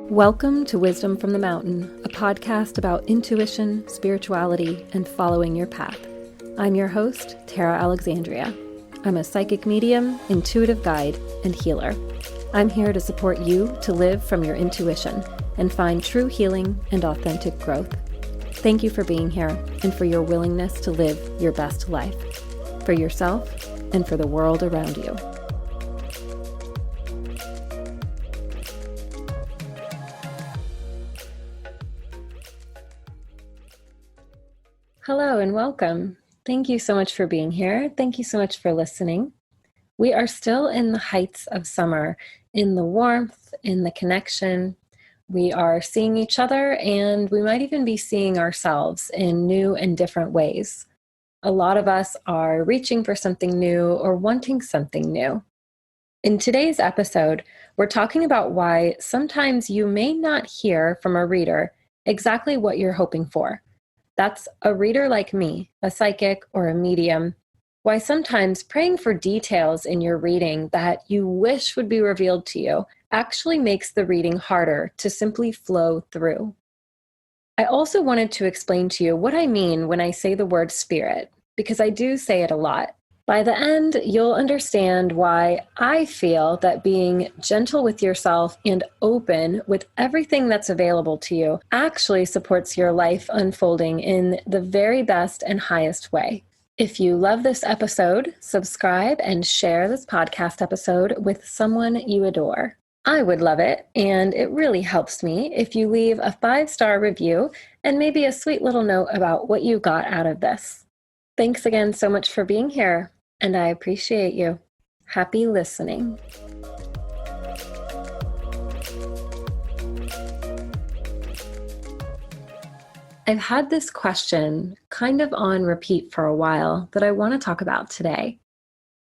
Welcome to Wisdom from the Mountain, a podcast about intuition, spirituality, and following your path. I'm your host, Tara Alexandria. I'm a psychic medium, intuitive guide, and healer. I'm here to support you to live from your intuition and find true healing and authentic growth. Thank you for being here and for your willingness to live your best life, for yourself and for the world around you. Hello and welcome. Thank you so much for being here. Thank you so much for listening. We are still in the heights of summer, in the warmth, in the connection. We are seeing each other, and we might even be seeing ourselves in new and different ways. A lot of us are reaching for something new or wanting something new. In today's episode, we're talking about why sometimes you may not hear from a reader exactly what you're hoping for. That's a reader like me, a psychic or a medium. Why sometimes praying for details in your reading that you wish would be revealed to you actually makes the reading harder to simply flow through. I also wanted to explain to you what I mean when I say the word spirit, because I do say it a lot. By the end, you'll understand why I feel that being gentle with yourself and open with everything that's available to you actually supports your life unfolding in the very best and highest way. If you love this episode, subscribe and share this podcast episode with someone you adore. I would love it, and it really helps me if you leave a 5-star review and maybe a sweet little note about what you got out of this. Thanks again so much for being here. And I appreciate you. Happy listening. I've had this question kind of on repeat for a while that I want to talk about today.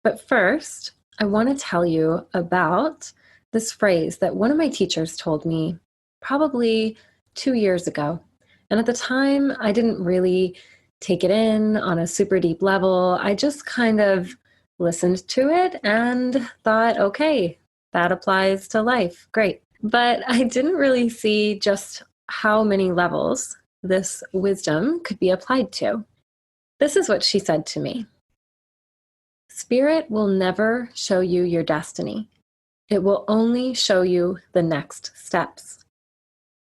But first, I want to tell you about this phrase that one of my teachers told me probably 2 years ago. And at the time, I didn't really take it in on a super deep level. I just kind of listened to it and thought, okay, that applies to life. Great. But I didn't really see just how many levels this wisdom could be applied to. This is what she said to me. Spirit will never show you your destiny. It will only show you the next steps.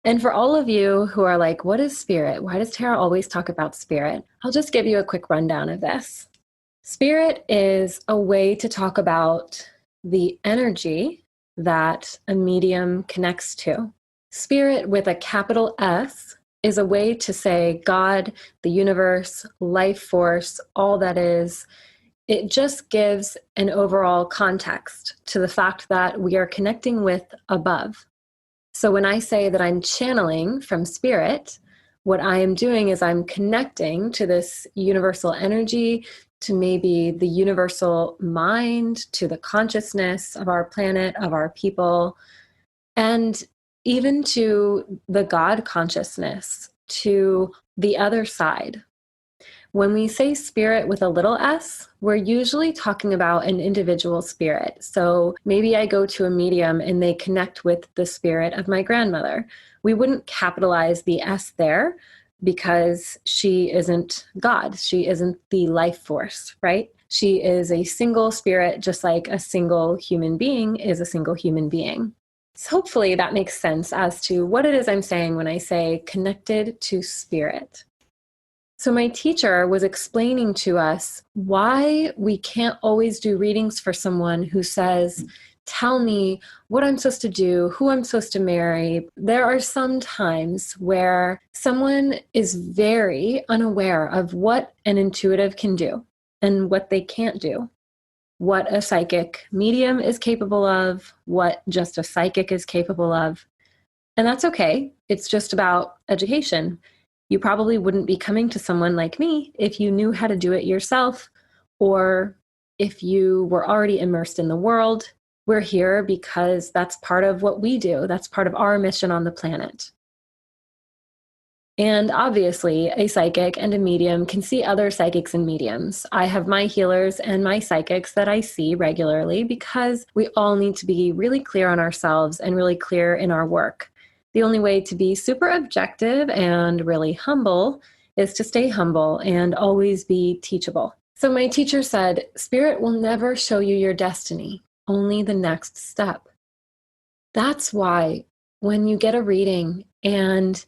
And for all of you who are like, what is spirit? Why does Tara always talk about spirit? I'll just give you a quick rundown of this. Spirit is a way to talk about the energy that a medium connects to. Spirit with a capital S is a way to say God, the universe, life force, all that is. It just gives an overall context to the fact that we are connecting with above. So when I say that I'm channeling from spirit, what I am doing is I'm connecting to this universal energy, to maybe the universal mind, to the consciousness of our planet, of our people, and even to the God consciousness, to the other side. When we say spirit with a little s, we're usually talking about an individual spirit. So maybe I go to a medium and they connect with the spirit of my grandmother. We wouldn't capitalize the S there because she isn't God. She isn't the life force, right? She is a single spirit, just like a single human being is a single human being. So hopefully that makes sense as to what it is I'm saying when I say connected to spirit. So my teacher was explaining to us why we can't always do readings for someone who says, tell me what I'm supposed to do, who I'm supposed to marry. There are some times where someone is very unaware of what an intuitive can do and what they can't do, what a psychic medium is capable of, what just a psychic is capable of. And that's okay. It's just about education. You probably wouldn't be coming to someone like me if you knew how to do it yourself, or if you were already immersed in the world. We're here because that's part of what we do. That's part of our mission on the planet. And obviously, a psychic and a medium can see other psychics and mediums. I have my healers and my psychics that I see regularly because we all need to be really clear on ourselves and really clear in our work. The only way to be super objective and really humble is to stay humble and always be teachable. So my teacher said, Spirit will never show you your destiny, only the next step. That's why when you get a reading and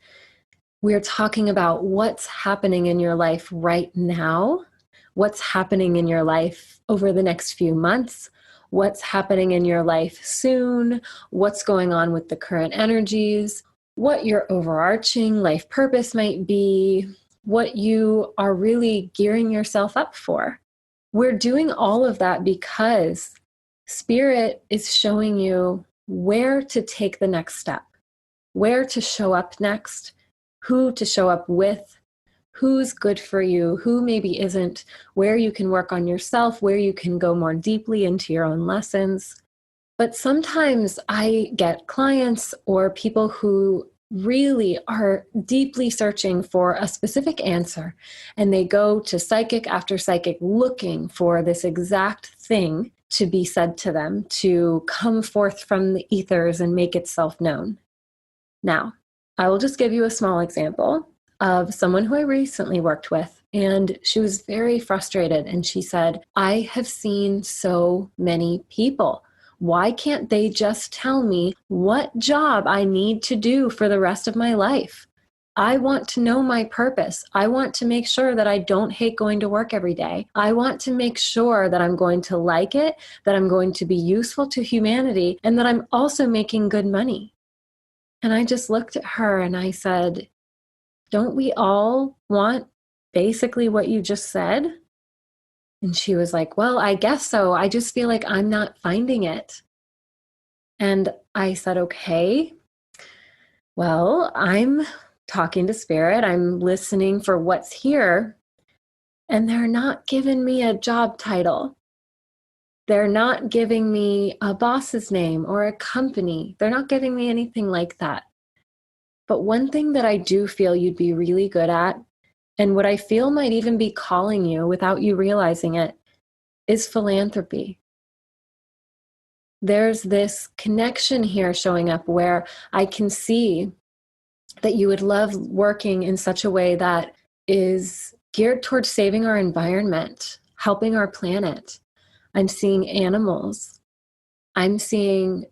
we're talking about what's happening in your life right now, what's happening in your life over the next few months, what's happening in your life soon, what's going on with the current energies, what your overarching life purpose might be, what you are really gearing yourself up for. We're doing all of that because Spirit is showing you where to take the next step, where to show up next, who to show up with, who's good for you, who maybe isn't, where you can work on yourself, where you can go more deeply into your own lessons. But sometimes I get clients or people who really are deeply searching for a specific answer, and they go to psychic after psychic looking for this exact thing to be said to them, to come forth from the ethers and make itself known. Now, I will just give you a small example of someone who I recently worked with, and she was very frustrated, and she said, I have seen so many people. Why can't they just tell me what job I need to do for the rest of my life? I want to know my purpose. I want to make sure that I don't hate going to work every day. I want to make sure that I'm going to like it, that I'm going to be useful to humanity, and that I'm also making good money. And I just looked at her and I said, don't we all want basically what you just said? And she was like, well, I guess so. I just feel like I'm not finding it. And I said, okay, well, I'm talking to Spirit. I'm listening for what's here. And they're not giving me a job title. They're not giving me a boss's name or a company. They're not giving me anything like that. But one thing that I do feel you'd be really good at, and what I feel might even be calling you without you realizing it, is philanthropy. There's this connection here showing up where I can see that you would love working in such a way that is geared towards saving our environment, helping our planet. I'm seeing animals. I'm seeing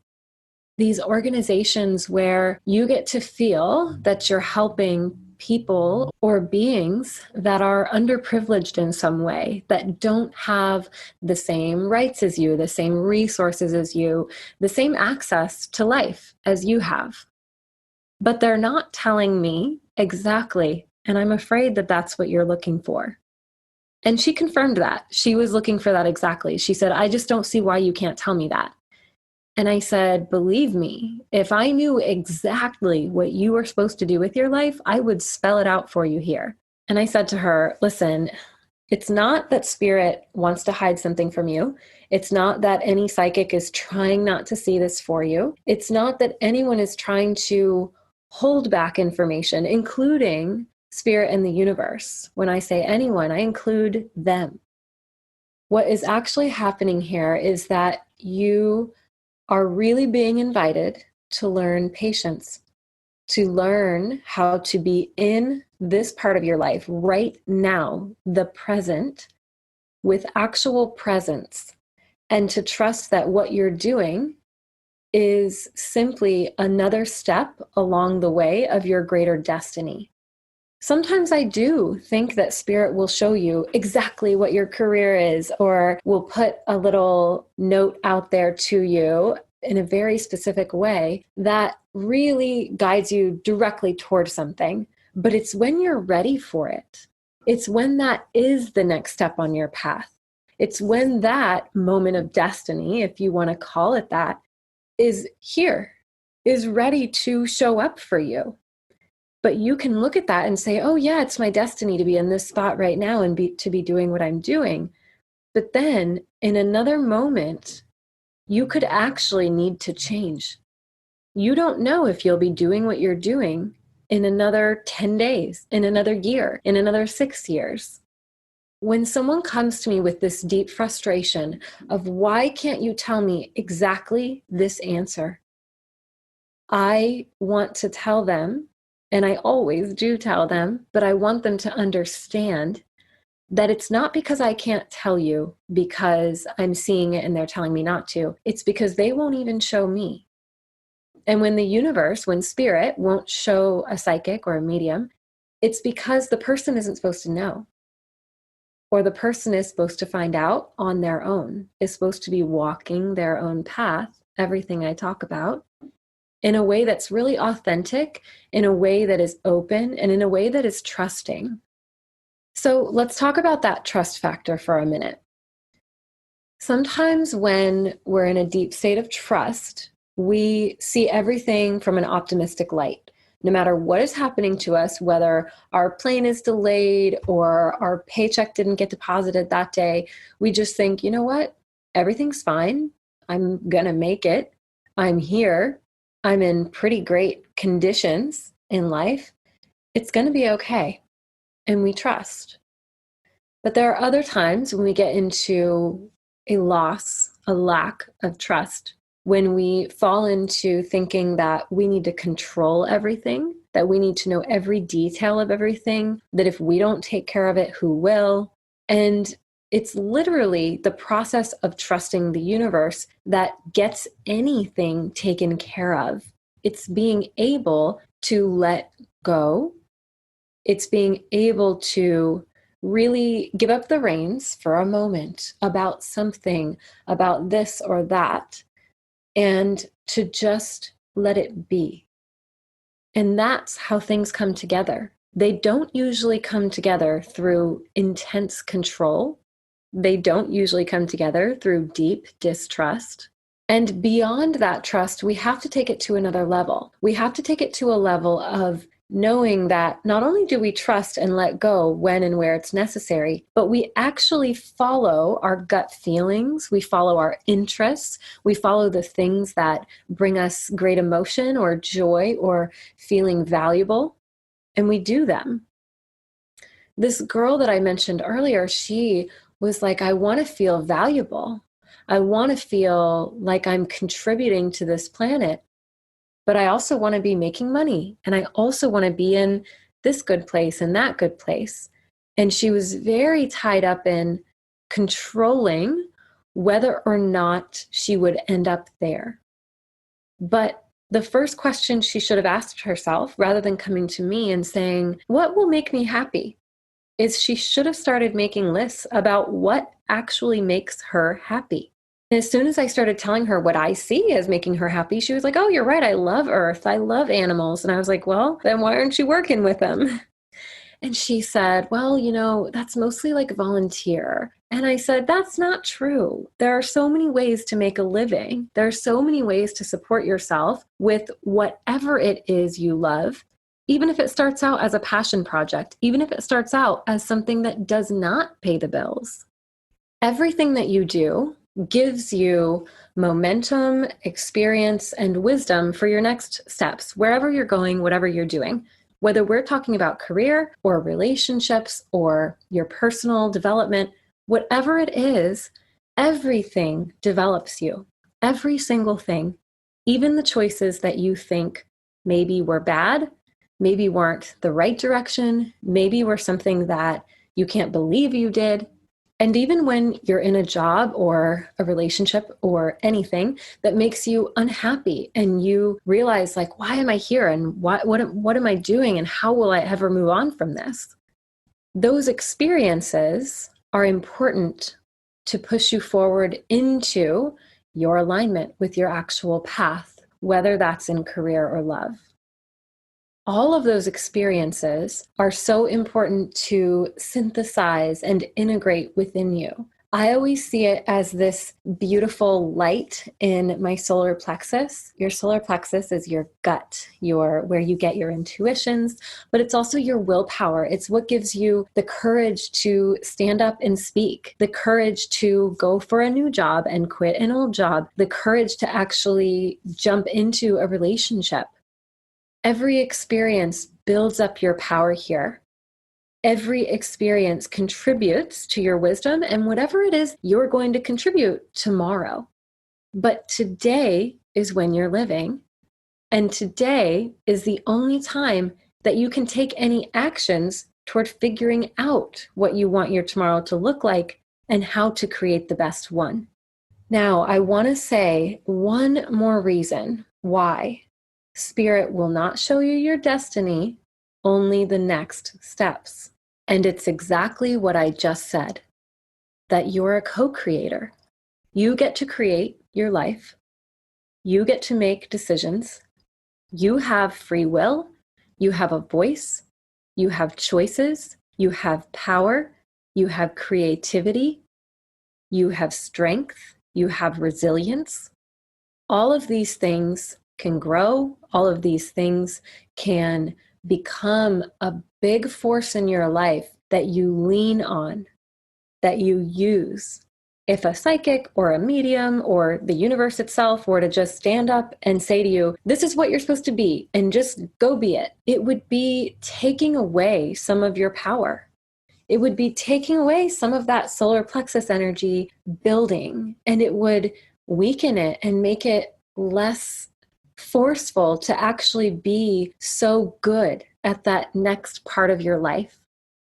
these organizations where you get to feel that you're helping people or beings that are underprivileged in some way, that don't have the same rights as you, the same resources as you, the same access to life as you have. But they're not telling me exactly, and I'm afraid that that's what you're looking for. And she confirmed that. She was looking for that exactly. She said, I just don't see why you can't tell me that. And I said, believe me, if I knew exactly what you were supposed to do with your life, I would spell it out for you here. And I said to her, listen, it's not that Spirit wants to hide something from you. It's not that any psychic is trying not to see this for you. It's not that anyone is trying to hold back information, including Spirit and the universe. When I say anyone, I include them. What is actually happening here is that you are really being invited to learn patience, to learn how to be in this part of your life right now, the present, with actual presence, and to trust that what you're doing is simply another step along the way of your greater destiny. Sometimes I do think that Spirit will show you exactly what your career is, or will put a little note out there to you in a very specific way that really guides you directly towards something. But it's when you're ready for it. It's when that is the next step on your path. It's when that moment of destiny, if you want to call it that, is here, is ready to show up for you. But you can look at that and say, oh yeah, it's my destiny to be in this spot right now and to be doing what I'm doing. But then in another moment, you could actually need to change. You don't know if you'll be doing what you're doing in another 10 days, in another year, in another 6 years. When someone comes to me with this deep frustration of why can't you tell me exactly this answer? I want to tell them, and I always do tell them, but I want them to understand that it's not because I can't tell you because I'm seeing it and they're telling me not to. It's because they won't even show me. And when the universe, when spirit won't show a psychic or a medium, it's because the person isn't supposed to know. Or the person is supposed to find out on their own, is supposed to be walking their own path, everything I talk about, in a way that's really authentic, in a way that is open, and in a way that is trusting. So let's talk about that trust factor for a minute. Sometimes when we're in a deep state of trust, we see everything from an optimistic light. No matter what is happening to us, whether our plane is delayed or our paycheck didn't get deposited that day, we just think, you know what? Everything's fine. I'm going to make it. I'm here. I'm in pretty great conditions in life. It's going to be okay. And we trust. But there are other times when we get into a loss, a lack of trust, when we fall into thinking that we need to control everything, that we need to know every detail of everything, that if we don't take care of it, who will? And it's literally the process of trusting the universe that gets anything taken care of. It's being able to let go. It's being able to really give up the reins for a moment about something, about this or that, and to just let it be. And that's how things come together. They don't usually come together through intense control. They don't usually come together through deep distrust. And beyond that trust, we have to take it to another level. We have to take it to a level of knowing that not only do we trust and let go when and where it's necessary, but we actually follow our gut feelings, we follow our interests, we follow the things that bring us great emotion or joy or feeling valuable, and we do them. This girl that I mentioned earlier, she was like, I want to feel valuable. I want to feel like I'm contributing to this planet. But I also want to be making money. And I also want to be in this good place and that good place. And she was very tied up in controlling whether or not she would end up there. But the first question she should have asked herself, rather than coming to me and saying, what will make me happy? Is she should have started making lists about what actually makes her happy. As soon as I started telling her what I see as making her happy, she was like, oh, you're right. I love Earth. I love animals. And I was like, well, then why aren't you working with them? And she said, well, that's mostly like volunteer. And I said, that's not true. There are so many ways to make a living. There are so many ways to support yourself with whatever it is you love, even if it starts out as a passion project, even if it starts out as something that does not pay the bills. Everything that you do gives you momentum, experience, and wisdom for your next steps, wherever you're going, whatever you're doing. Whether we're talking about career or relationships or your personal development, whatever it is, everything develops you. Every single thing, even the choices that you think maybe were bad, maybe weren't the right direction, maybe were something that you can't believe you did. And even when you're in a job or a relationship or anything that makes you unhappy and you realize like, why am I here? And what am I doing? And how will I ever move on from this? Those experiences are important to push you forward into your alignment with your actual path, whether that's in career or love. All of those experiences are so important to synthesize and integrate within you. I always see it as this beautiful light in my solar plexus. Your solar plexus is your gut, where you get your intuitions, but it's also your willpower. It's what gives you the courage to stand up and speak, the courage to go for a new job and quit an old job, the courage to actually jump into a relationship. Every experience builds up your power here. Every experience contributes to your wisdom and whatever it is you're going to contribute tomorrow. But today is when you're living. And today is the only time that you can take any actions toward figuring out what you want your tomorrow to look like and how to create the best one. Now, I want to say one more reason why Spirit will not show you your destiny, only the next steps. And it's exactly what I just said, that you're a co-creator. You get to create your life. You get to make decisions. You have free will. You have a voice. You have choices. You have power. You have creativity. You have strength. You have resilience. All of these things can grow. All of these things can become a big force in your life that you lean on, that you use. If a psychic or a medium or the universe itself were to just stand up and say to you, this is what you're supposed to be, and just go be it, it would be taking away some of your power. It would be taking away some of that solar plexus energy building, and it would weaken it and make it less forceful to actually be so good at that next part of your life.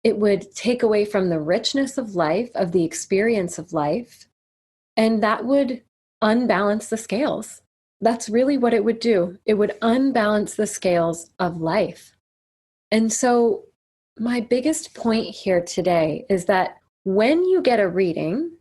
It would take away from the richness of life, of the experience of life, and that would unbalance the scales. That's really what it would do. It would unbalance the scales of life. And so my biggest point here today is that when you get a reading,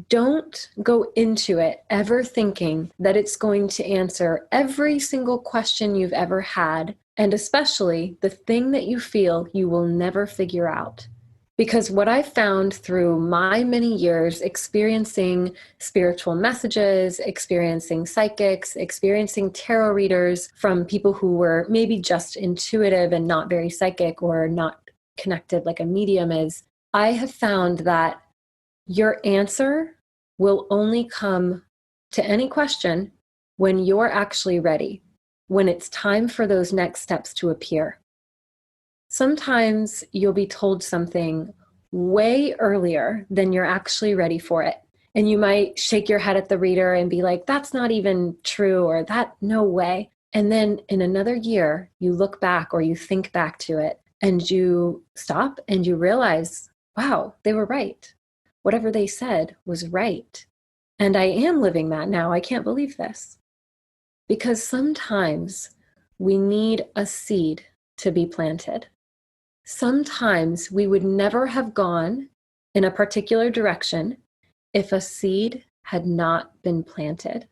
don't go into it ever thinking that it's going to answer every single question you've ever had, and especially the thing that you feel you will never figure out. Because what I found through my many years experiencing spiritual messages, experiencing psychics, experiencing tarot readers from people who were maybe just intuitive and not very psychic or not connected like a medium is, I have found that your answer will only come to any question when you're actually ready, when it's time for those next steps to appear. Sometimes you'll be told something way earlier than you're actually ready for it. And you might shake your head at the reader and be like, that's not even true, or that, no way. And then in another year, you look back or you think back to it and you stop and you realize, wow, they were right. Whatever they said was right. And I am living that now. I can't believe this. Because sometimes we need a seed to be planted. Sometimes we would never have gone in a particular direction if a seed had not been planted.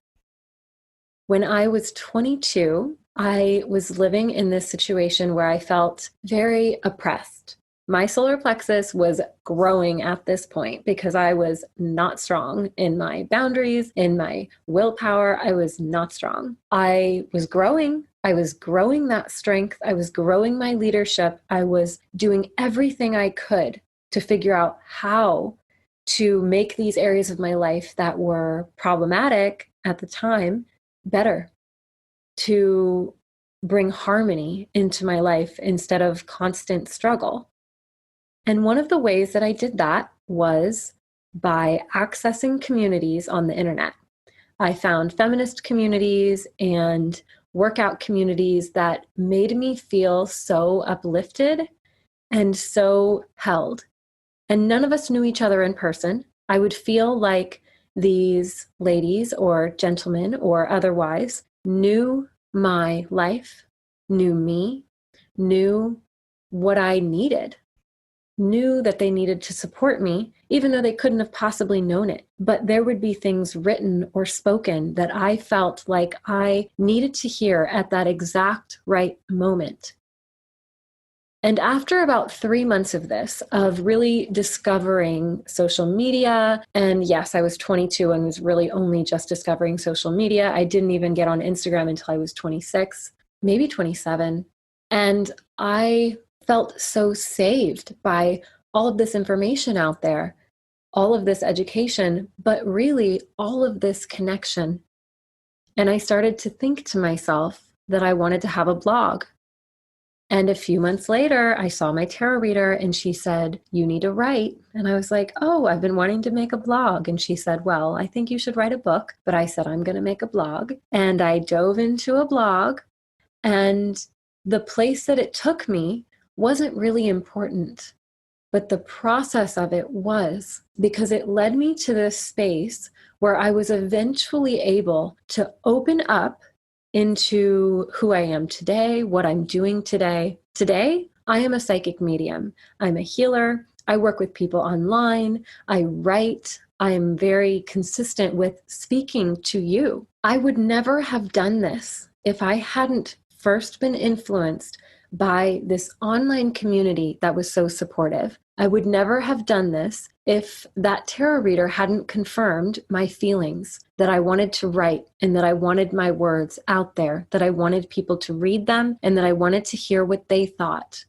When I was 22, I was living in this situation where I felt very oppressed. My solar plexus was growing at this point because I was not strong in my boundaries, in my willpower. I was not strong. I was growing. I was growing that strength. I was growing my leadership. I was doing everything I could to figure out how to make these areas of my life that were problematic at the time better, to bring harmony into my life instead of constant struggle. And one of the ways that I did that was by accessing communities on the internet. I found feminist communities and workout communities that made me feel so uplifted and so held. And none of us knew each other in person. I would feel like these ladies or gentlemen or otherwise knew my life, knew me, knew what I needed, knew that they needed to support me, even though they couldn't have possibly known it. But there would be things written or spoken that I felt like I needed to hear at that exact right moment. And after about 3 months of this, of really discovering social media, and yes, I was 22 and was really only just discovering social media. I didn't even get on Instagram until I was 26, maybe 27. And I felt so saved by all of this information out there, all of this education, but really all of this connection. And I started to think to myself that I wanted to have a blog. And a few months later, I saw my tarot reader and she said, "You need to write." And I was like, "Oh, I've been wanting to make a blog." And she said, "Well, I think you should write a book." But I said, "I'm going to make a blog." And I dove into a blog, and the place that it took me wasn't really important. But the process of it was, because it led me to this space where I was eventually able to open up into who I am today, what I'm doing today. Today, I am a psychic medium. I'm a healer. I work with people online. I write. I am very consistent with speaking to you. I would never have done this if I hadn't first been influenced by this online community that was so supportive. I would never have done this if that tarot reader hadn't confirmed my feelings that I wanted to write and that I wanted my words out there, that I wanted people to read them and that I wanted to hear what they thought.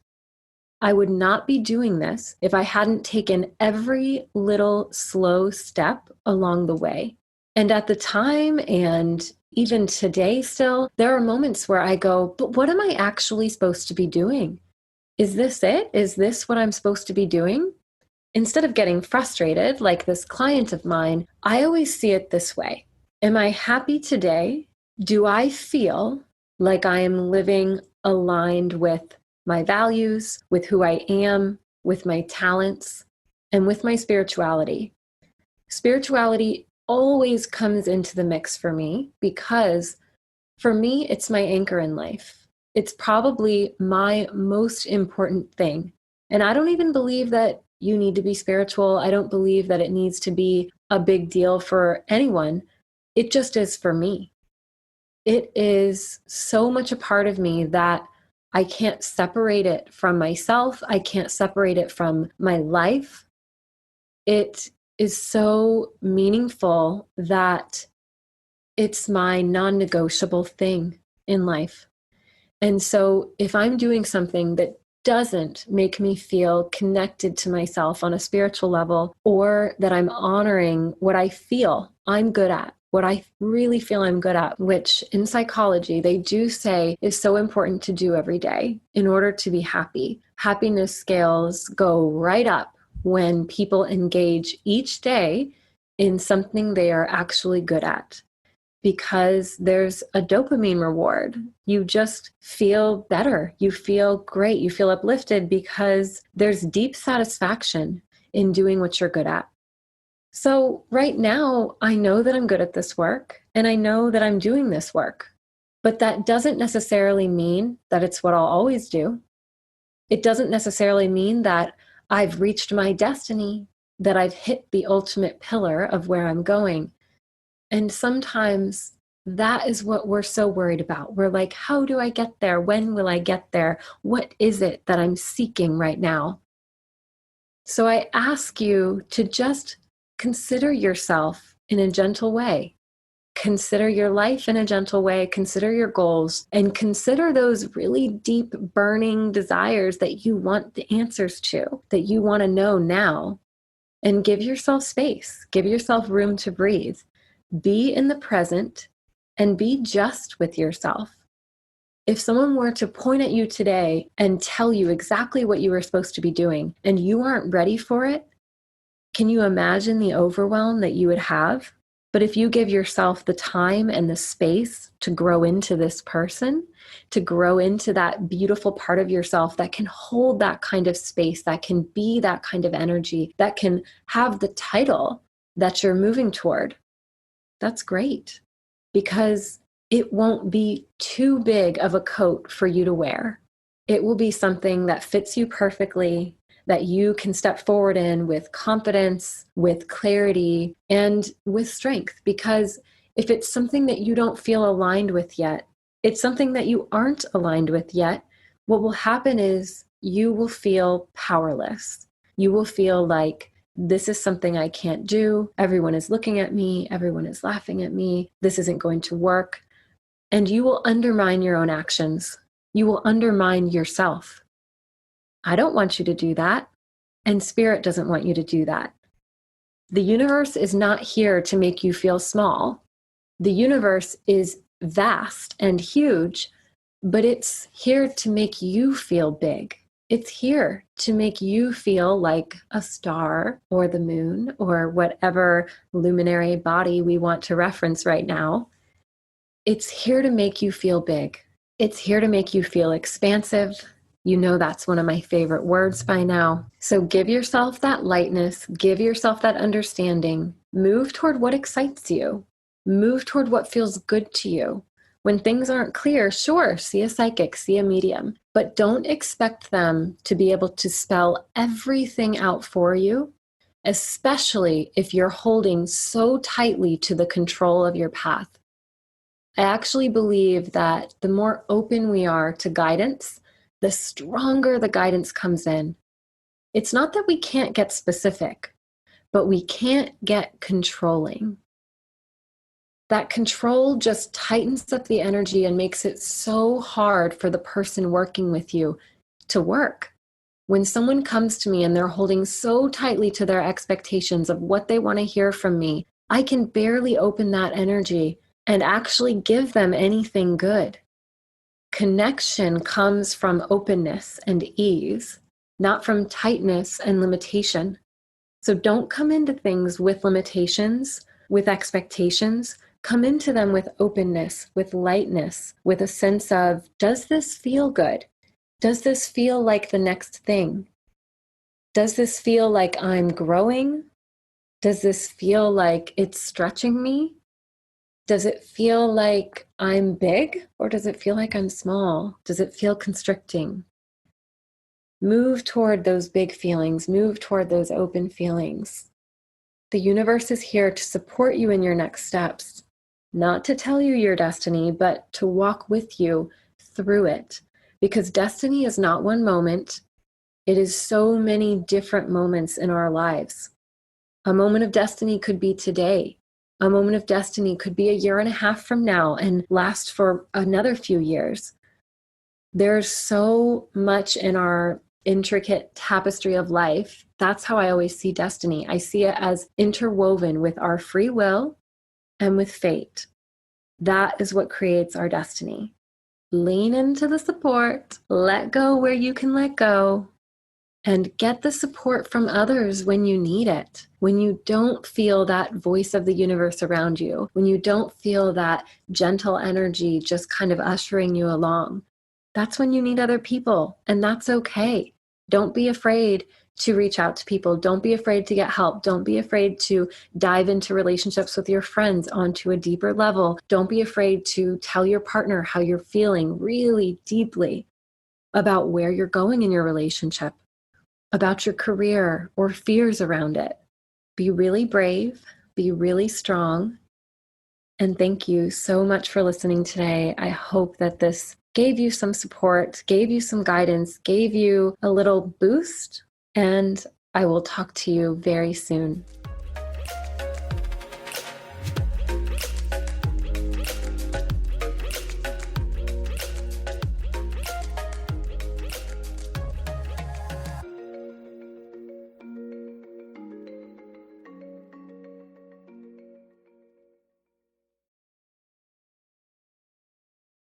I would not be doing this if I hadn't taken every little slow step along the way. And at the time, and even today still, there are moments where I go, but what am I actually supposed to be doing? Is this it? Is this what I'm supposed to be doing? Instead of getting frustrated, like this client of mine, I always see it this way. Am I happy today? Do I feel like I am living aligned with my values, with who I am, with my talents, and with my spirituality? Spirituality always comes into the mix for me because for me, it's my anchor in life. It's probably my most important thing. And I don't even believe that you need to be spiritual. I don't believe that it needs to be a big deal for anyone. It just is for me. It is so much a part of me that I can't separate it from myself. I can't separate it from my life. It is so meaningful that it's my non-negotiable thing in life. And so if I'm doing something that doesn't make me feel connected to myself on a spiritual level, or that I'm honoring what I feel I'm good at, what I really feel I'm good at, which in psychology, they do say is so important to do every day in order to be happy. Happiness scales go right up when people engage each day in something they are actually good at, because there's a dopamine reward. You just feel better. You feel great. You feel uplifted because there's deep satisfaction in doing what you're good at. So right now, I know that I'm good at this work and I know that I'm doing this work, but that doesn't necessarily mean that it's what I'll always do. It doesn't necessarily mean that I've reached my destiny, that I've hit the ultimate pillar of where I'm going. And sometimes that is what we're so worried about. We're like, how do I get there? When will I get there? What is it that I'm seeking right now? So I ask you to just consider yourself in a gentle way. Consider your life in a gentle way. Consider your goals and consider those really deep, burning desires that you want the answers to, that you want to know now. And give yourself space. Give yourself room to breathe. Be in the present and be just with yourself. If someone were to point at you today and tell you exactly what you were supposed to be doing and you aren't ready for it, can you imagine the overwhelm that you would have? But if you give yourself the time and the space to grow into this person, to grow into that beautiful part of yourself that can hold that kind of space, that can be that kind of energy, that can have the title that you're moving toward, that's great, because it won't be too big of a coat for you to wear. It will be something that fits you perfectly, that you can step forward in with confidence, with clarity, and with strength. Because if it's something that you don't feel aligned with yet, it's something that you aren't aligned with yet, what will happen is you will feel powerless. You will feel like, this is something I can't do. Everyone is looking at me. Everyone is laughing at me. This isn't going to work. And you will undermine your own actions. You will undermine yourself. I don't want you to do that. And Spirit doesn't want you to do that. The universe is not here to make you feel small. The universe is vast and huge but it's here to make you feel big. It's here to make you feel like a star or the moon or whatever luminary body we want to reference right now. It's here to make you feel big. It's here to make you feel expansive. You know that's one of my favorite words by now. So give yourself that lightness, give yourself that understanding. Move toward what excites you. Move toward what feels good to you. When things aren't clear, sure, see a psychic, see a medium, but don't expect them to be able to spell everything out for you, especially if you're holding so tightly to the control of your path. I actually believe that the more open we are to guidance, the stronger the guidance comes in. It's not that we can't get specific, but we can't get controlling. That control just tightens up the energy and makes it so hard for the person working with you to work. When someone comes to me and they're holding so tightly to their expectations of what they want to hear from me, I can barely open that energy and actually give them anything good. Connection comes from openness and ease, not from tightness and limitation. So don't come into things with limitations, with expectations. Come into them with openness, with lightness, with a sense of, does this feel good? Does this feel like the next thing? Does this feel like I'm growing? Does this feel like it's stretching me? Does it feel like I'm big or does it feel like I'm small? Does it feel constricting? Move toward those big feelings, move toward those open feelings. The universe is here to support you in your next steps, not to tell you your destiny, but to walk with you through it. Because destiny is not one moment, it is so many different moments in our lives. A moment of destiny could be today. A moment of destiny could be a year and a half from now and last for another few years. There's so much in our intricate tapestry of life. That's how I always see destiny. I see it as interwoven with our free will and with fate. That is what creates our destiny. Lean into the support, let go where you can let go, and get the support from others when you need it. When you don't feel that voice of the universe around you, when you don't feel that gentle energy just kind of ushering you along, that's when you need other people, and that's okay. Don't be afraid to reach out to people. Don't be afraid to get help. Don't be afraid to dive into relationships with your friends onto a deeper level. Don't be afraid to tell your partner how you're feeling really deeply about where you're going in your relationship, about your career or fears around it. Be really brave, be really strong, and thank you so much for listening today. I hope that this gave you some support, gave you some guidance, gave you a little boost, and I will talk to you very soon.